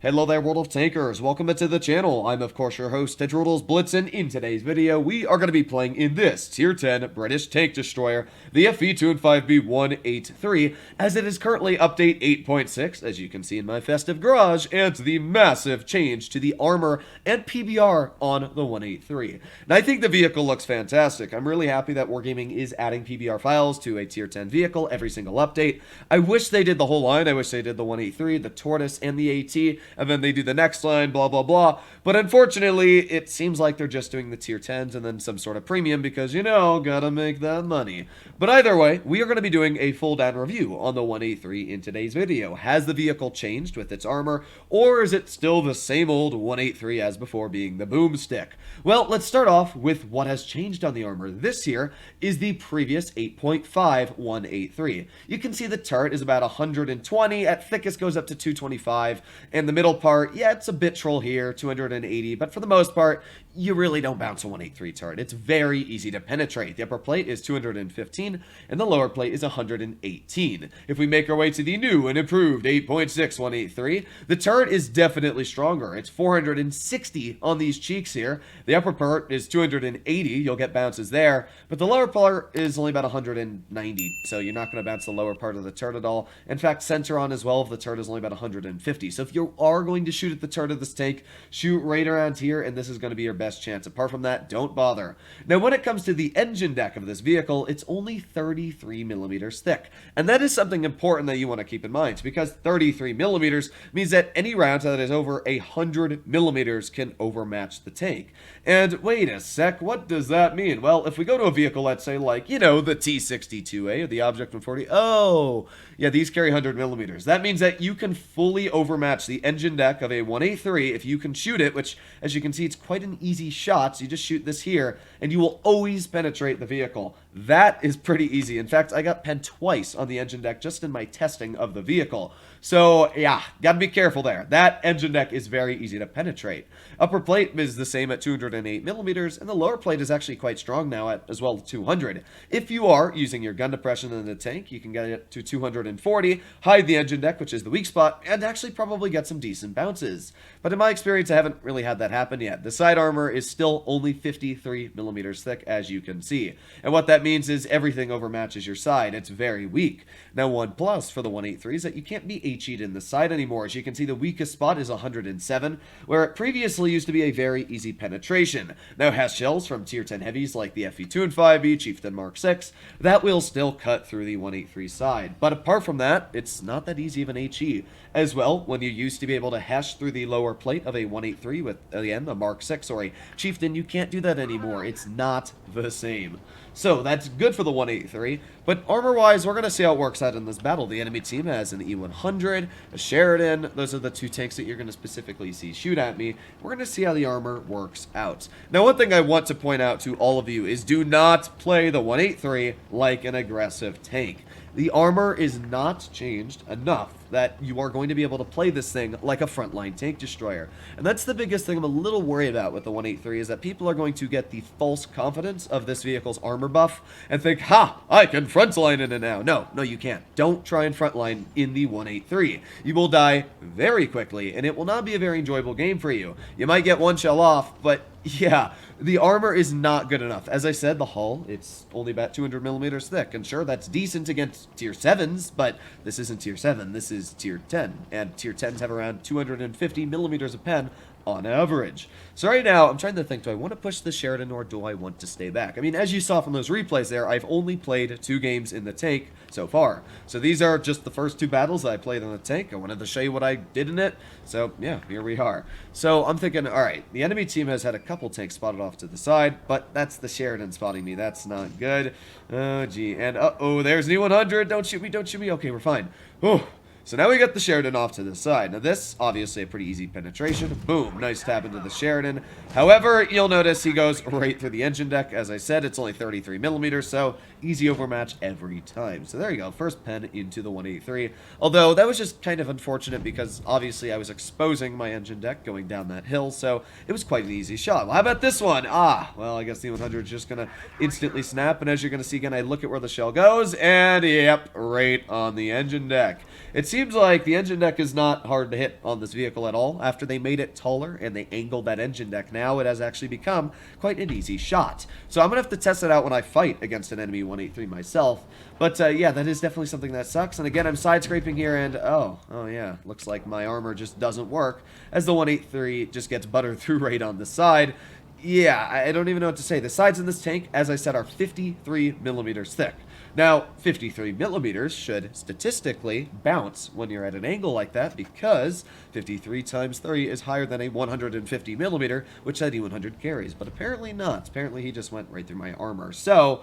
Hello there, world of tankers. Welcome to the channel. I'm, of course, your host, Droodles, Blitz, and in today's video, we are going to be playing in this Tier 10 British tank destroyer, the FE2-5B183, as it is currently update 8.6, as you can see in my festive garage, and the massive change to the armor and PBR on the 183. And I think the vehicle looks fantastic. I'm really happy that Wargaming is adding PBR files to a Tier 10 vehicle every single update. I wish they did the whole line. I wish they did the 183, the Tortoise, and the AT, and then they do the next line, blah, blah, blah. But unfortunately, it seems like they're just doing the tier 10s and then some sort of premium because, you know, gotta make that money. But either way, we are going to be doing a full down review on the 183 in today's video. Has the vehicle changed with its armor, or is it still the same old 183 as before, being the boomstick? Well, let's start off with what has changed on the armor. This here is the previous 8.5 183. You can see the turret is about 120, at thickest goes up to 225, and the middle part, yeah, it's a bit troll here, 280, but for the most part, you really don't bounce a 183 turret. It's very easy to penetrate. The upper plate is 215, and the lower plate is 118. If we make our way to the new and improved 8.6 183, the turret is definitely stronger. It's 460 on these cheeks here. The upper part is 280, you'll get bounces there, but the lower part is only about 190, so you're not going to bounce the lower part of the turret at all. In fact, center on as well, if the turret is only about 150. So if you are going to shoot at the turret of this tank, shoot right around here, and this is going to be your best chance. Apart from that, don't bother. Now, when it comes to the engine deck of this vehicle, it's only 33 millimeters thick, and that is something important that you want to keep in mind, because 33 millimeters means that any round that is over 100 millimeters can overmatch the tank. And wait a sec, what does that mean? Well, if we go to a vehicle, let's say like, you know, the T62A or the Object 140, oh, yeah, these carry 100 millimeters. That means that you can fully overmatch the engine deck of a 183 if you can shoot it, which, as you can see, it's quite an easy shot. So you just shoot this here, and you will always penetrate the vehicle. That is pretty easy. In fact, I got penned twice on the engine deck just in my testing of the vehicle. So, yeah, gotta be careful there. That engine deck is very easy to penetrate. Upper plate is the same at 208 millimeters, and the lower plate is actually quite strong now at as well 200. If you are using your gun depression in the tank, you can get it to 240, hide the engine deck, which is the weak spot, and actually probably get some decent bounces. But in my experience, I haven't really had that happen yet. The side armor is still only 53 millimeters thick, as you can see. And what that means is everything overmatches your side. It's very weak. Now, one plus for the 183 is that you can't be HE'd in the side anymore. As you can see, the weakest spot is 107, where it previously used to be a very easy penetration. Now, it has shells from tier 10 heavies like the FE2-5B, Chieftain Mark 6. That will still cut through the 183 side. But apart from that, it's not that easy of an HE. As well, when you used to be able to hash through the lower plate of a 183 with, again, a Mark 6 or a Chieftain, you can't do that anymore. It's not the same. So that's good for the 183, but armor-wise, we're going to see how it works out in this battle. The enemy team has an E100, a Sheridan. Those are the two tanks that you're going to specifically see shoot at me. We're going to see how the armor works out. Now, one thing I want to point out to all of you is do not play the 183 like an aggressive tank. The armor is not changed enough that you are going to be able to play this thing like a frontline tank destroyer. And that's the biggest thing I'm a little worried about with the 183, is that people are going to get the false confidence of this vehicle's armor buff and think, ha, I can frontline in it now. No, you can't. Don't try and frontline in the 183. You will die very quickly, and it will not be a very enjoyable game for you. You might get one shell off, but yeah, the armor is not good enough. As I said, the hull, it's only about 200 millimeters thick, and sure, that's decent against tier 7s, but this isn't tier 7, this is tier 10, and tier 10s have around 250 millimeters of pen on average. So right now, I'm trying to think, do I want to push the Sheridan or do I want to stay back? I mean, as you saw from those replays there, I've only played 2 games in the tank so far. So these are just the first 2 battles that I played in the tank. I wanted to show you what I did in it. So yeah, here we are. So I'm thinking, alright, the enemy team has had a couple tanks spotted off to the side, but that's the Sheridan spotting me. That's not good. Oh, gee. And uh-oh, there's an E100. Don't shoot me, don't shoot me. Okay, we're fine. Oh. So now we got the Sheridan off to the side. Now this, obviously a pretty easy penetration. Boom, nice tap into the Sheridan. However, you'll notice he goes right through the engine deck. As I said, it's only 33 millimeters, so easy overmatch every time. So there you go, first pen into the 183. Although that was just kind of unfortunate because obviously I was exposing my engine deck going down that hill, so it was quite an easy shot. Well, how about this one? Ah, well, I guess the 100 is just going to instantly snap, and as you're going to see again, I look at where the shell goes, and yep, right on the engine deck. It seems seems like the engine deck is not hard to hit on this vehicle at all. After they made it taller and they angled that engine deck, now it has actually become quite an easy shot. So I'm going to have to test it out when I fight against an enemy 183 myself. But yeah, that is definitely something that sucks. And again, I'm side scraping here and oh yeah, looks like my armor just doesn't work as the 183 just gets buttered through right on the side. Yeah, I don't even know what to say. The sides in this tank, as I said, are 53 millimeters thick. Now, 53 millimeters should statistically bounce when you're at an angle like that because 53 times 3 is higher than a 150 millimeter, which that E100 carries. But apparently not. Apparently he just went right through my armor. So,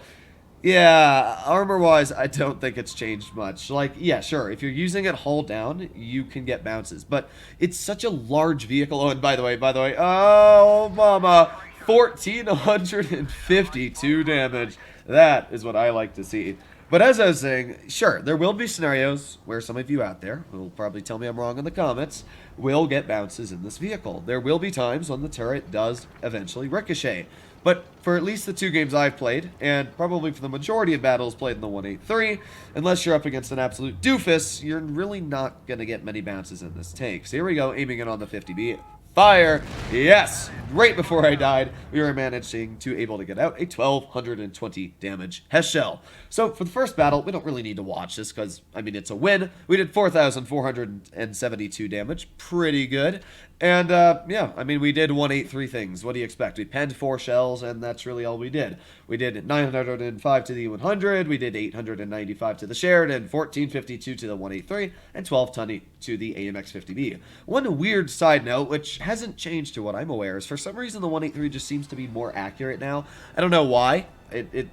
yeah, armor-wise, I don't think it's changed much. Like, yeah, sure, if you're using it hull down, you can get bounces. But it's such a large vehicle. Oh, and by the way, oh, mama, 1,452 damage. That is what I like to see. But as I was saying, sure, there will be scenarios where some of you out there, who will probably tell me I'm wrong in the comments, will get bounces in this vehicle. There will be times when the turret does eventually ricochet. But for at least the 2 games I've played, and probably for the majority of battles played in the 183, unless you're up against an absolute doofus, you're really not going to get many bounces in this tank. So here we go, aiming it on the 50B. Fire! Yes! Right before I died, we were managing to able to get out a 1,220 damage Hess shell. So for the first battle, we don't really need to watch this because, I mean, it's a win. We did 4,472 damage. Pretty good. And, yeah, I mean, we did 183 things. What do you expect? We penned 4 shells, and that's really all we did. We did 905 to the 100, we did 895 to the shared, and 1452 to the 183, and 1220 to the AMX-50B. One weird side note, which hasn't changed to what I'm aware, is for some reason the 183 just seems to be more accurate now. I don't know why.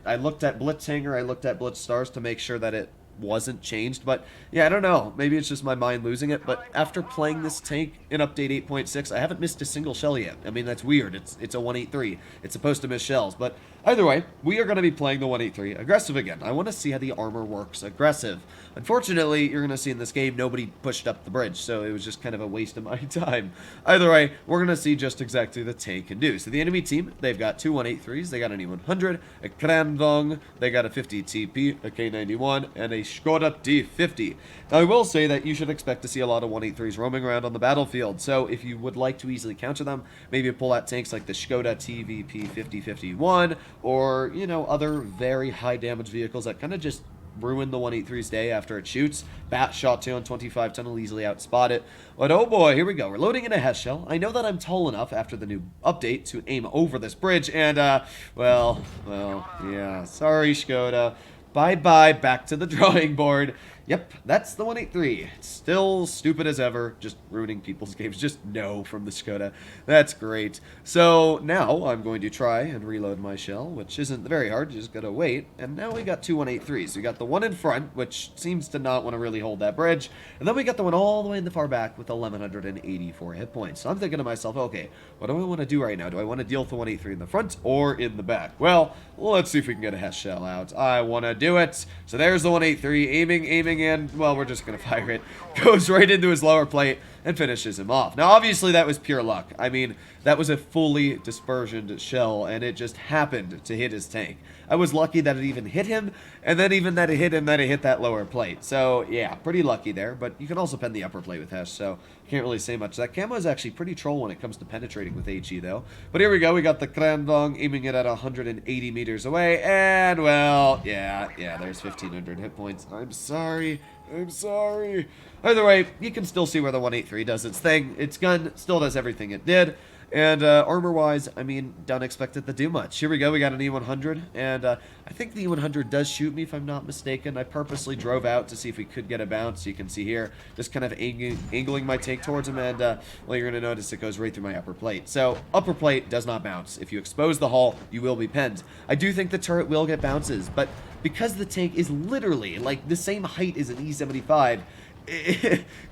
I looked at Blitz Hanger, I looked at Blitz Stars to make sure that it wasn't changed, but yeah, I don't know, maybe it's just my mind losing it. But after playing this tank in update 8.6, I haven't missed a single shell yet. I mean, that's weird. It's a 183. It's supposed to miss shells, but either way, we are going to be playing the 183 aggressive again. I want to see how the armor works aggressive. Unfortunately, you're going to see in this game nobody pushed up the bridge, so it was just kind of a waste of my time. Either way, we're going to see just exactly the tank can do. So the enemy team, they've got 2 183s, they got an E100, a Krandong, they got a 50 TP, a K91, and a Skoda T50. Now, I will say that you should expect to see a lot of 183s roaming around on the battlefield, so if you would like to easily counter them, maybe pull out tanks like the Skoda TVP 5051, or, you know, other very high damage vehicles that kind of just ruin the 183's day after it shoots. Bat shot 2 on 25 ton will easily outspot it. But oh boy, here we go. We're loading in a Hess shell. I know that I'm tall enough after the new update to aim over this bridge, and, well, yeah. Sorry, Skoda. Bye-bye, back to the drawing board. Yep, that's the 183. It's still stupid as ever, just ruining people's games. Just no from the Skoda. That's great. So now I'm going to try and reload my shell, which isn't very hard. You just gotta wait. And now we got 2 183s. We got the one in front, which seems to not want to really hold that bridge. And then we got the one all the way in the far back with 1,184 hit points. So I'm thinking to myself, okay, what do I want to do right now? Do I want to deal with the 183 in the front or in the back? Well, let's see if we can get a Hess shell out. I want to do it. So there's the 183, aiming, and, well, we're just going to fire it. Goes right into his lower plate and finishes him off. Now, obviously, that was pure luck. I mean, that was a fully dispersioned shell, and it just happened to hit his tank. I was lucky that it even hit him, and then even that it hit him, that it hit that lower plate. So, yeah, pretty lucky there, but you can also pen the upper plate with Hesh, so can't really say much. That camo is actually pretty troll when it comes to penetrating with HE, though. But here we go. We got the Krandong aiming it at 180 meters away, and, well, yeah, there's 1,500 hit points. I'm sorry. Either way, you can still see where the 183 does its thing. Its gun still does everything it did. And armor-wise, I mean, don't expect it to do much. Here we go, we got an E100, and I think the E100 does shoot me, if I'm not mistaken. I purposely drove out to see if we could get a bounce. You can see here, just kind of angling my tank towards him, and, well, you're going to notice it goes right through my upper plate. So, upper plate does not bounce. If you expose the hull, you will be penned. I do think the turret will get bounces, but because the tank is literally, like, the same height as an E75,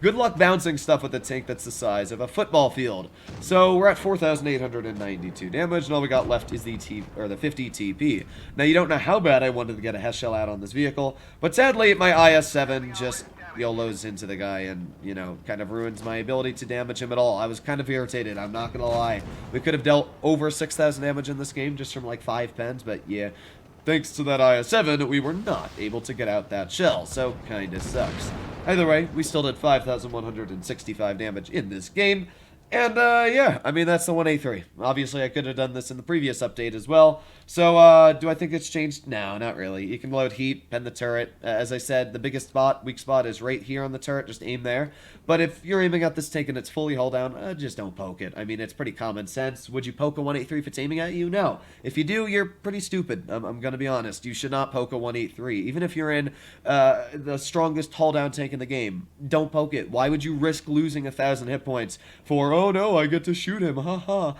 good luck bouncing stuff with a tank that's the size of a football field. So we're at 4,892 damage, and all we got left is the 50 TP. Now, you don't know how bad I wanted to get a Hess shell out on this vehicle, but sadly, my IS-7 just YOLOs into the guy and, you know, kind of ruins my ability to damage him at all. I was kind of irritated, I'm not gonna lie. We could have dealt over 6,000 damage in this game just from like 5 pens, but yeah. Thanks to that IS-7, we were not able to get out that shell, so kinda sucks. Either way, we still did 5,165 damage in this game. And, yeah, I mean, that's the 1A3. Obviously, I could have done this in the previous update as well. So, do I think it's changed? No, not really. You can load heat, pen the turret. As I said, the biggest weak spot is right here on the turret. Just aim there. But if you're aiming at this tank and it's fully hull down, just don't poke it. I mean, it's pretty common sense. Would you poke a 183 if it's aiming at you? No. If you do, you're pretty stupid. I'm going to be honest. You should not poke a 183. Even if you're in the strongest hull down tank in the game, don't poke it. Why would you risk losing 1,000 hit points for, oh no, I get to shoot him, haha.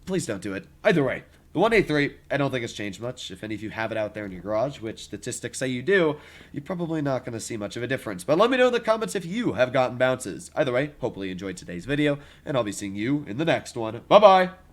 Please don't do it. Either way, the 1A3, I don't think it's changed much. If any of you have it out there in your garage, which statistics say you do, you're probably not going to see much of a difference. But let me know in the comments if you have gotten bounces. Either way, hopefully you enjoyed today's video, and I'll be seeing you in the next one. Bye-bye!